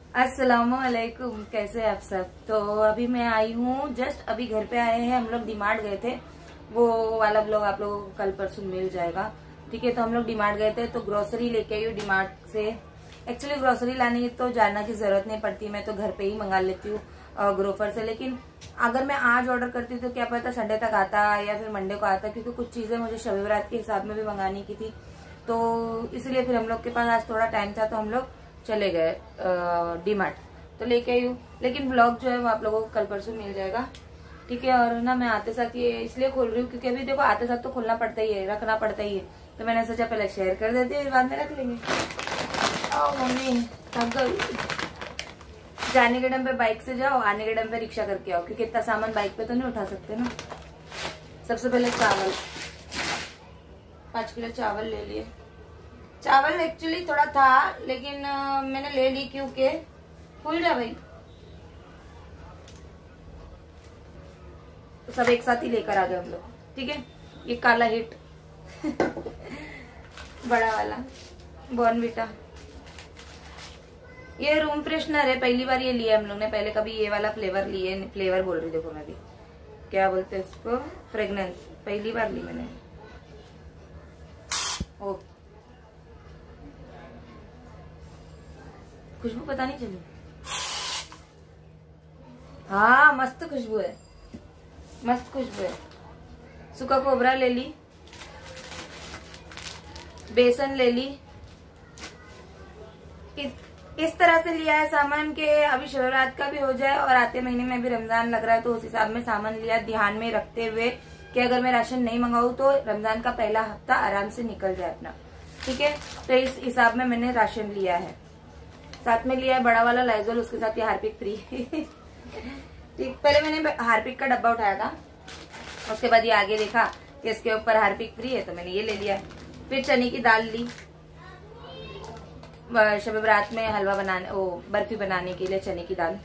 अस्सलामुअलैकुम, कैसे हैं आप सब। तो अभी मैं आई हूँ, जस्ट अभी घर पे आए हैं। हम लोग डीमार्ट गए थे, वो वाला ब्लॉग आप लोगों को कल परसों मिल जाएगा। ठीक है, तो हम लोग डीमार्ट गए थे तो ग्रोसरी लेके आई हूँ डीमार्ट से। एक्चुअली ग्रोसरी लाने की तो जाना की जरूरत नहीं पड़ती, मैं तो घर पे ही मंगा लेती हूँ ग्रोफर से। लेकिन अगर मैं आज ऑर्डर करती तो क्या पता संडे तक आता या फिर मंडे को आता, क्योंकि कुछ चीजें मुझे शब बरात के हिसाब में भी मंगानी की थी। तो इसलिए फिर हम लोग के पास आज थोड़ा टाइम था तो हम लोग चले गए डीमार्ट, तो लेके आई हूँ। लेकिन ब्लॉग जो है वो आप लोगों को कल परसों मिल जाएगा। ठीक है, और ना मैं आते साथ ये इसलिए खोल रही हूँ क्योंकि अभी देखो आते साथ तो खोलना पड़ता ही है, रखना पड़ता ही है। तो मैंने सोचा पहले शेयर कर देती हूँ, बाद में रख लेंगे। आओ मम्मी, थक गई। जाने के टाइम पे बाइक से जाओ, आने के टाइम पे रिक्शा करके आओ, क्योंकि इतना सामान बाइक पे तो नहीं उठा सकते ना। सबसे पहले चावल, 5 किलो चावल ले लिए। चावल एक्चुअली थोड़ा था लेकिन मैंने ले ली क्योंकि फूल जा भाई, तो सब एक साथ ही लेकर आ गए हम लोग। ठीक है, ये काला हिट बड़ा वाला बॉर्नविटा, ये रूम फ्रेशनर है, पहली बार ये लिया हम लोग ने। पहले कभी ये वाला फ्लेवर लिए, फ्लेवर बोल रही देखो मैं भी, क्या बोलते हैं इसको, फ्रेग्रेंस, पहली बार ली मैंने। ओ खुशबू पता नहीं चली। हाँ मस्त खुशबू है, मस्त खुशबू है। सूखा कोबरा ले ली, बेसन ले ली। इस तरह से लिया है सामान के अभी शिवरात का भी हो जाए और आते महीने में भी रमजान लग रहा है, तो उस हिसाब में सामान लिया, ध्यान में रखते हुए कि अगर मैं राशन नहीं मंगाऊं तो रमजान का पहला हफ्ता आराम से निकल जाए अपना। ठीक है, तो इस हिसाब में मैंने राशन लिया है। साथ में लिया है बड़ा वाला लाइजोल, उसके साथ ये हार्पिक फ्री ठीक, पहले मैंने हार्पिक का डब्बा उठाया था, उसके बाद ये आगे देखा कि इसके ऊपर हार्पिक फ्री है तो मैंने ये ले लिया। फिर चने की दाल ली, शब बरात में हलवा बनाने, बर्फी बनाने के लिए चने की दाल।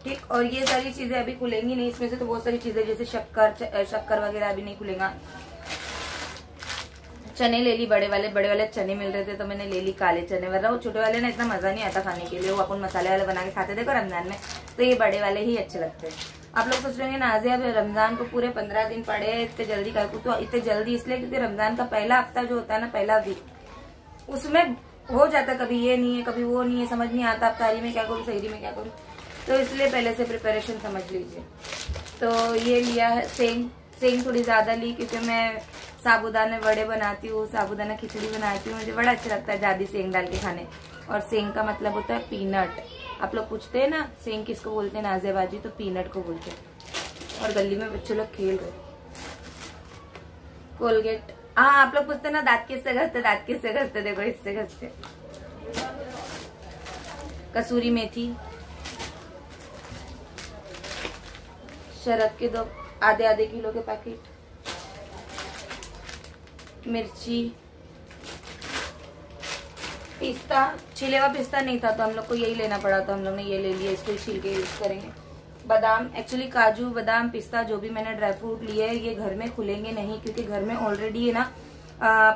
ठीक, और ये सारी चीजें अभी खुलेंगी नहीं, इसमें से तो बहुत सारी चीजें जैसे शक्कर वगैरह अभी नहीं खुलेगा। चने ले ली, बड़े वाले चने मिल रहे थे तो मैंने ले ली काले चने, वरना वो छोटे वाले ना इतना मजा नहीं आता खाने के लिए, वो अपन मसाले वाले बना के खाते देखो रमजान में, तो ये बड़े वाले ही अच्छे लगते हैं। आप लोग सोच रहे हैं नाज़िया अब रमजान को पूरे 15 दिन पड़े, इतने जल्दी कर, तो इतने जल्दी इसलिए क्योंकि रमजान का पहला हफ्ता जो होता है ना, पहला वीक, उसमें हो जाता है कभी ये नहीं है कभी वो नहीं है, समझ नहीं आता अफ्तारी में क्या करूँ सहरी में क्या करूँ, तो इसलिए पहले से प्रिपरेशन समझ लीजिए। तो ये लिया है सेंग थोड़ी ज्यादा ली क्योंकि मैं साबूदाना वड़े बनाती हूँ, साबूदाना खिचड़ी बनाती हूँ, मुझे बड़ा अच्छा लगता है ज्यादा सेंग डाल के खाने। और सेंग का मतलब होता है पीनट। आप लोग पूछते हैं ना सेंग किसको बोलते हैं नाज़ियाबाजी, तो पीनट को बोलते हैं। और गली में बच्चे लोग खेल रहे। कोलगेट, हाँ आप लोग पूछते ना दांत किससे घसते, दांत किससे घसते, देखो इससे घसते। कसूरी मेथी, शरद के 2 आधे किलो के पैकेट, मिर्ची, पिस्ता, छिले हुआ पिस्ता नहीं था तो हम लोग को यही लेना पड़ा, तो हम लोग ने ये ले लिया, इसको छील के यूज करेंगे। बादाम, एक्चुअली काजू बादाम पिस्ता जो भी मैंने ड्राई फ्रूट लिए है ये घर में खुलेंगे नहीं, क्योंकि घर में ऑलरेडी है ना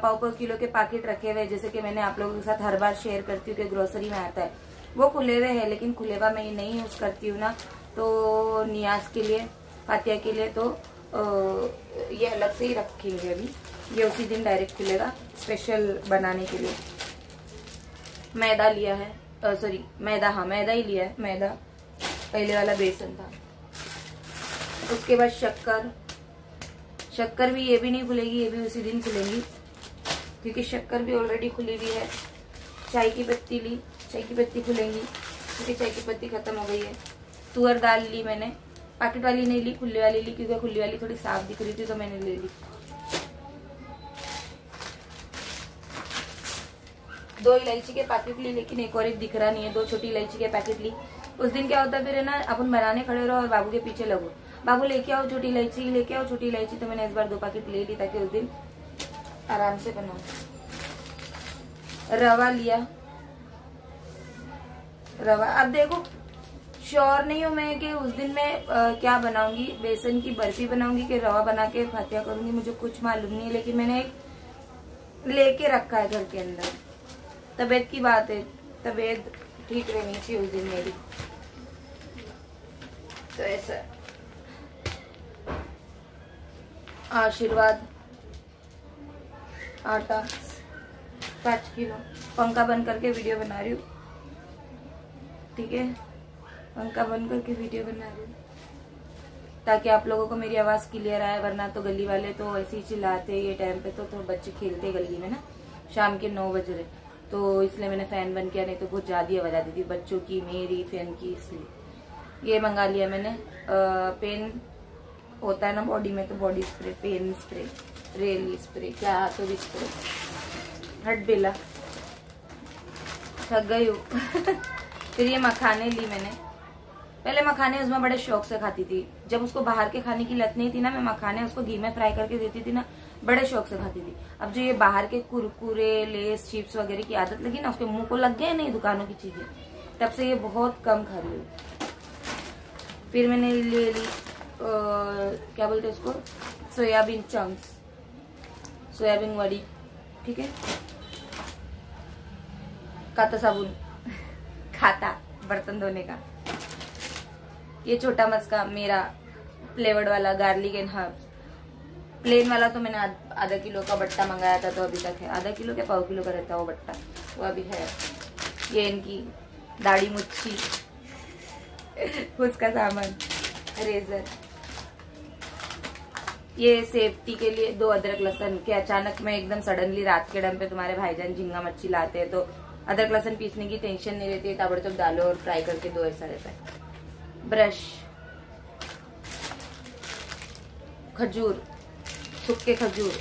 पाव किलो के पैकेट रखे हुए, जैसे कि मैंने आप लोगों के साथ हर बार शेयर करती हूँ कि ग्रोसरी में आता है, वो खुले हुए है, लेकिन खुले हुआ मैं ये नहीं यूज करती हूँ ना, तो नियाज के लिए, फातिया के लिए, तो ये अलग से ही रखेंगे अभी, ये उसी दिन डायरेक्ट खुलेगा स्पेशल बनाने के लिए। मैदा लिया है, सॉरी मैदा, हाँ मैदा ही लिया है, मैदा पहले वाला बेसन था। उसके बाद शक्कर भी, ये भी नहीं खुलेगी, ये भी उसी दिन खुलेंगी क्योंकि शक्कर भी ऑलरेडी खुली हुई है। चाय की पत्ती ली, चाय की पत्ती खुलेंगी क्योंकि चाय की पत्ती खत्म हो गई है। तुअर दाल ली मैंने, पैकेट वाली नहीं ली, खुली वाली ली क्योंकि खुली वाली थोड़ी साफ दिख रही थी तो मैंने ले ली। 2 इलायची के पैकेट ली, लेकिन एक और एक दिख रहा नहीं है, 2 छोटी इलायची के पैकेट ली। उस दिन क्या होता है फिर है ना, अपन बनाने खड़े रहो और बाबू के पीछे लगो, बाबू लेके आओ छोटी इलायची, लेके आओ छोटी इलायची, तो मैंने इस बार 2 पैकेट ले ली ताकि उस दिन आराम से बनाओ। रवा लिया, रवा, अब देखो श्योर नहीं हूँ मैं कि उस दिन मैं क्या बनाऊंगी, बेसन की बर्फी बनाऊंगी कि रवा बना के फातिया करूंगी, मुझे कुछ मालूम नहीं है, लेकिन मैंने एक लेके रखा है घर के अंदर। तबीयत की बात है, तबीयत ठीक रहनी चाहिए उस दिन मेरी। तो ऐसा आशीर्वाद आटा 5 किलो। पंखा बंद करके वीडियो बना रही हूँ, ठीक है, पंखा बंद करके वीडियो बना रही हूँ ताकि आप लोगों को मेरी आवाज क्लियर आए। वरना तो गली वाले तो ऐसे ही चिल्लाते ये टाइम पे, तो बच्चे खेलते गली में ना, शाम के 9 बज रहे, तो इसलिए मैंने फैन बंद किया, नहीं तो बहुत ज्यादा आवाज आती थी बच्चों की, मेरी, फैन की, इसलिए। ये मंगा लिया मैंने पेन होता है ना बॉडी में, तो बॉडी स्प्रे, पेन स्प्रे, रेल स्प्रे, क्या तो भी स्प्रे। हट बेला, थक गई हूँ। फिर ये मखाने ली मैंने। पहले मखाने उसमें बड़े शौक से खाती थी, जब उसको बाहर के खाने की लत नहीं थी ना, मैं मखाने उसको घी में फ्राई करके देती थी ना, बड़े शौक से खाती थी। अब जो ये बाहर के कुरकुरे, लेस, चिप्स वगैरह की आदत लगी ना, उसके मुंह को लग गए नहीं दुकानों की चीजें, तब से ये बहुत कम खा रही हूँ। फिर मैंने ले ली क्या बोलते हैं उसको, सोयाबीन चंक्स, सोयाबीन वड़ी, ठीक है। काता साबुन, खाता बर्तन धोने का। ये छोटा मस्का मेरा फ्लेवर्ड वाला, गार्लिक एंड हर्ब्स। प्लेन वाला तो मैंने आधा किलो का बट्टा मंगाया था, तो अभी तक है। आधा किलो के 1.25 किलो का रहता है वो बट्टा, वो अभी है। ये इनकी दाढ़ी मुच्छी, उसका सामान, रेजर। ये सेफ्टी के लिए 2 अदरक लहसुन के, अचानक में एकदम सडनली रात के टाइम पे तुम्हारे भाईजान झींगा मच्छी लाते हैं, तो अदरक लहसुन पीसने की टेंशन नहीं रहती है, ताबड़तोड़ डालो और फ्राई करके दो, ऐसा रहता है। ब्रश, खजूर, सूखे खजूर,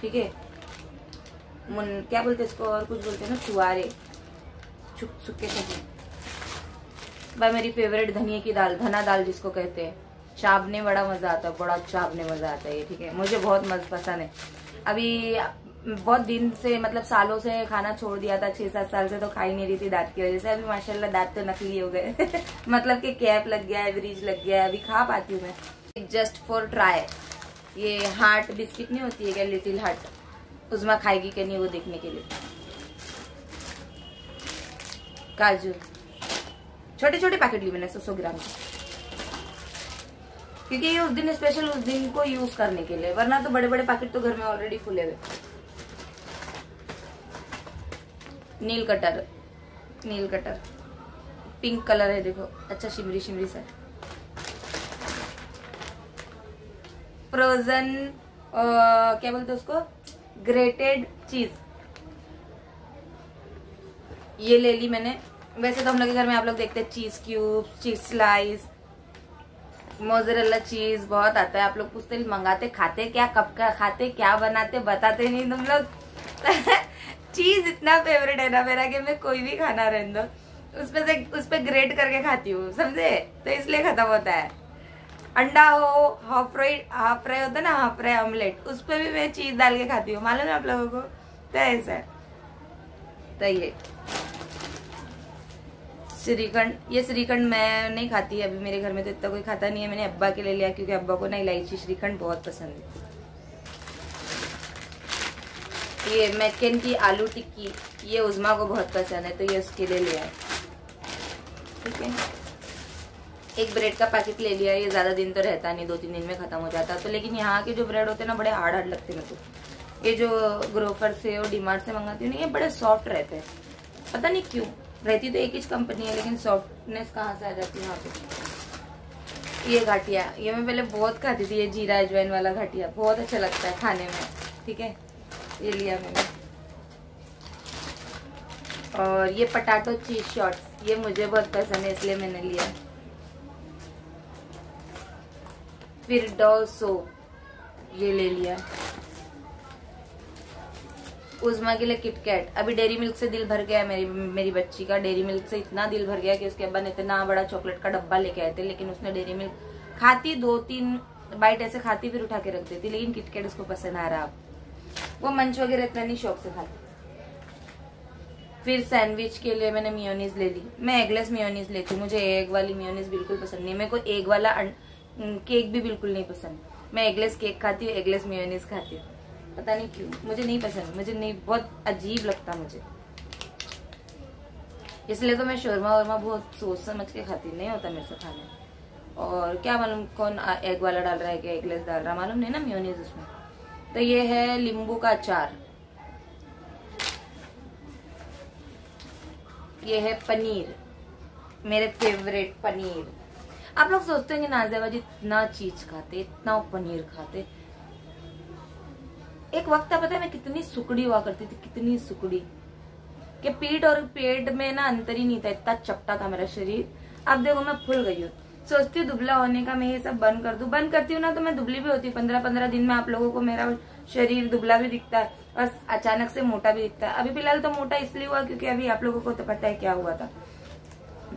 ठीक है, क्या बोलते हैं इसको, और कुछ बोलते हैं ना, छुआरे, सूखे खजूर। भाई मेरी फेवरेट धनिया की दाल, धना दाल जिसको कहते हैं, चावने बड़ा मजा आता है, बड़ा चावने मजा आता है ये, ठीक है, मुझे बहुत मजा पसंद है। अभी बहुत दिन से, मतलब सालों से खाना छोड़ दिया था, 6-7 साल से तो खा ही नहीं रही थी दांत की वजह से। अभी माशाल्लाह दांत तो नकली हो गए मतलब कि कैप लग गया है, ब्रिज लग गया है, अभी खा पाती हूँ मैं। जस्ट फॉर ट्राई, ये हार्ट बिस्किट नहीं होती है क्या, लिटिल हार्ट, उसमें खाएगी कि नहीं वो देखने के लिए। काजू, छोटे छोटे पैकेट ली मैंने 100 ग्राम की, क्योंकि ये उस दिन स्पेशल, उस दिन को यूज करने के लिए, वरना तो बड़े बड़े पैकेट तो घर में ऑलरेडी खुले हुए। नील कटर, नील कटर पिंक कलर है, देखो अच्छा शिमरी शिमरी सा। फ्रोजन क्या बोलते हैं उसको, ग्रेटेड चीज, ये ले ली मैंने। वैसे तो हम लोग के घर में आप लोग देखते हैं चीज क्यूब्स, चीज स्लाइस, मोज़रेला चीज बहुत आता है। आप लोग पूछते मंगाते खाते क्या, कब का खाते, क्या बनाते, बताते नहीं तुम लोग चीज इतना फेवरेट है ना मेरा कि मैं कोई भी खाना रहने दो उस पे ग्रेट करके खाती हूँ, समझे, तो इसलिए खत्म होता है। अंडा हो, हाफ फ्राई होता है ना, हाफ फ्राई ऑमलेट, उस पे भी मैं चीज डाल के खाती हूँ, मालूम है आप लोगों को, तो ऐसा है। तो ये श्रीखंड, ये श्रीखंड मैं नहीं खाती अभी, मेरे घर में तो इतना कोई खाता नहीं है, मैंने अब्बा के लिए लिया क्योंकि अब्बा को ना इलायची श्रीखंड बहुत पसंद है। ये मैकेन की आलू टिक्की, ये उज़मा को बहुत पसंद है, तो ये उसके लिए लिया है, ठीक है। एक ब्रेड का पैकेट ले लिया, ये ज्यादा दिन तो रहता नहीं, 2-3 दिन में खत्म हो जाता, तो लेकिन यहाँ के जो ब्रेड होते हैं ना बड़े हार्ड लगते हैं मेरे को। ये जो ग्रोफर से और डीमार्ट से मंगाती हूँ ना, ये बड़े सॉफ्ट रहते हैं, पता नहीं क्यों, रहती तो एक ही कंपनी है लेकिन सॉफ्टनेस कहाँ से आ जाती है यहाँ पे। ये घाटिया, ये मैं पहले बहुत खाती थी, ये जीरा अजवाइन वाला घाटिया बहुत अच्छा लगता है खाने में, ठीक है, ये लिया मैंने। और ये पटाटो चीज शॉट्स, ये मुझे बहुत पसंद है इसलिए मैंने लिया। फिर डोसो, ये ले लिया। उज़मा के लिए किटकैट, अभी डेयरी मिल्क से दिल भर गया मेरी बच्ची का, डेयरी मिल्क से इतना दिल भर गया कि उसके अब्बा ने इतना बड़ा चॉकलेट का डब्बा लेके आए थे, लेकिन उसने डेयरी मिल्क खाती, 2-3 बाइट ऐसे खाती फिर उठा के रख देती, लेकिन किटकैट उसको पसंद आ रहा, वो मंच वगैरह इतना नहीं शौक से खाती। फिर सैंडविच के लिए मैंने मेयोनीज ले ली, मैं एगलेस मेयोनीज लेती हूँ, मुझे एग वाली मेयोनीज बिल्कुल पसंद नहीं, मेरे को एग वाला केक भी बिल्कुल नहीं पसंद, मैं एगलेस केक खाती हूँ, एगलेस मेयोनीज खाती हूँ, पता नहीं क्यों, मुझे नहीं पसंद, मुझे नहीं, बहुत अजीब लगता मुझे। इसलिए तो मैं शोरमा वोरमा बहुत सोच समझ के खाती, नहीं होता मेरे से खाने। और क्या मालूम कौन एग वाला डाल रहा है, क्या एगलेस डाल रहा है, मालूम नहीं ना, मेयोनीज उसमें। तो ये है नींबू का अचार, ये है पनीर, मेरे फेवरेट पनीर। आप लोग सोचते हैं कि नाज़िया जी इतना चीज खाते, इतना पनीर खाते। एक वक्त था पता है मैं कितनी सुकड़ी हुआ करती थी, कितनी सुकड़ी कि पीठ और पेट में ना अंतर ही नहीं था, इतना चपटा था मेरा शरीर। अब देखो मैं फुल गई हूँ। सोचती हूँ दुबला होने का मैं ये सब बंद कर दूं, बंद करती हूँ ना तो मैं दुबली भी होती हूँ। 15-15 दिन में आप लोगों को मेरा शरीर दुबला भी दिखता है और अचानक से मोटा भी दिखता है। अभी फिलहाल तो मोटा इसलिए हुआ क्योंकि अभी आप लोगों को तो पता है क्या हुआ था।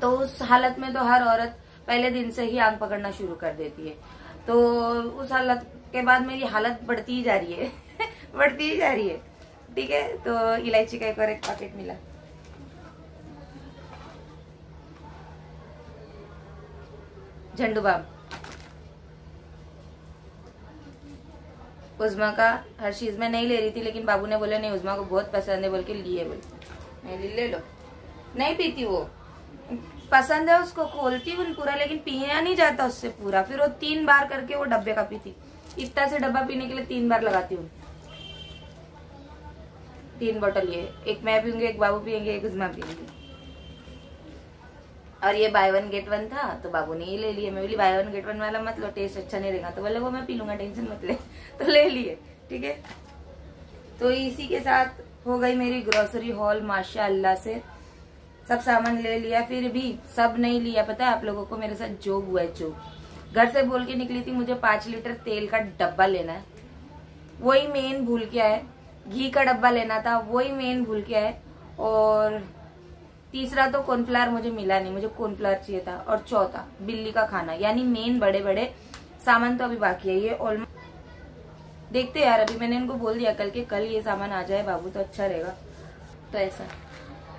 तो उस हालत में तो हर औरत पहले दिन से ही आंख पकड़ना शुरू कर देती है। तो उस हालत के बाद मेरी हालत बढ़ती ही जा रही है बढ़ती ही जा रही है। ठीक है, तो इलायची का एक और एक पैकेट मिला। झंडू बाम, उज़्मा का हर चीज में नहीं ले रही थी, लेकिन बाबू ने बोले नहीं उज़्मा को बहुत पसंद है, बोल के लिए, बोल मैं ले लो। नहीं पीती वो, पसंद है उसको, खोलती हूँ पूरा, लेकिन पिया नहीं जाता उससे पूरा। फिर वो 3 बार करके वो डब्बे का पीती। इतना से डब्बा पीने के लिए 3 बार लगाती हूँ। 3 बोतल ये, एक मैं पीऊंगी, एक बाबू पियेंगे, एक उज़्मा पियेंगे। और ये बाय 1 गेट 1 था तो बाबू ने ये ले लिए। मैं बोली बाय 1 गेट 1 वाला मत लो, टेस्ट अच्छा नहीं रहेगा। तो बोले वो मैं पी लूंगा, टेंशन मत ले तो ले लिए। ठीक है, तो इसी के साथ हो गई मेरी ग्रोसरी हॉल माशाअल्लाह से। सब सामान ले लिया, फिर भी सब नहीं लिया। पता है आप लोगों को मेरे साथ जो हुआ है, जो घर से बोल के निकली थी मुझे 5 लीटर तेल का डब्बा लेना है, वही मेन भूल के आए। घी का डब्बा लेना था, वही मेन भूल के आए। और तीसरा तो कॉर्नफ्लावर मुझे मिला नहीं, मुझे कॉर्नफ्लावर चाहिए था। और चौथा बिल्ली का खाना, यानी मेन बड़े बड़े सामान तो अभी बाकी है। ये ऑलमोस्ट देखते यार, अभी मैंने इनको बोल दिया कल के कल ये सामान आ जाए बाबू तो अच्छा रहेगा। तो ऐसा,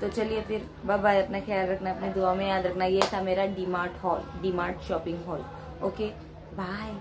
तो चलिए फिर बाय बाय, अपना ख्याल रखना, अपने दुआ में याद रखना। ये था मेरा DMart mall, DMart shopping mall. Okay bye.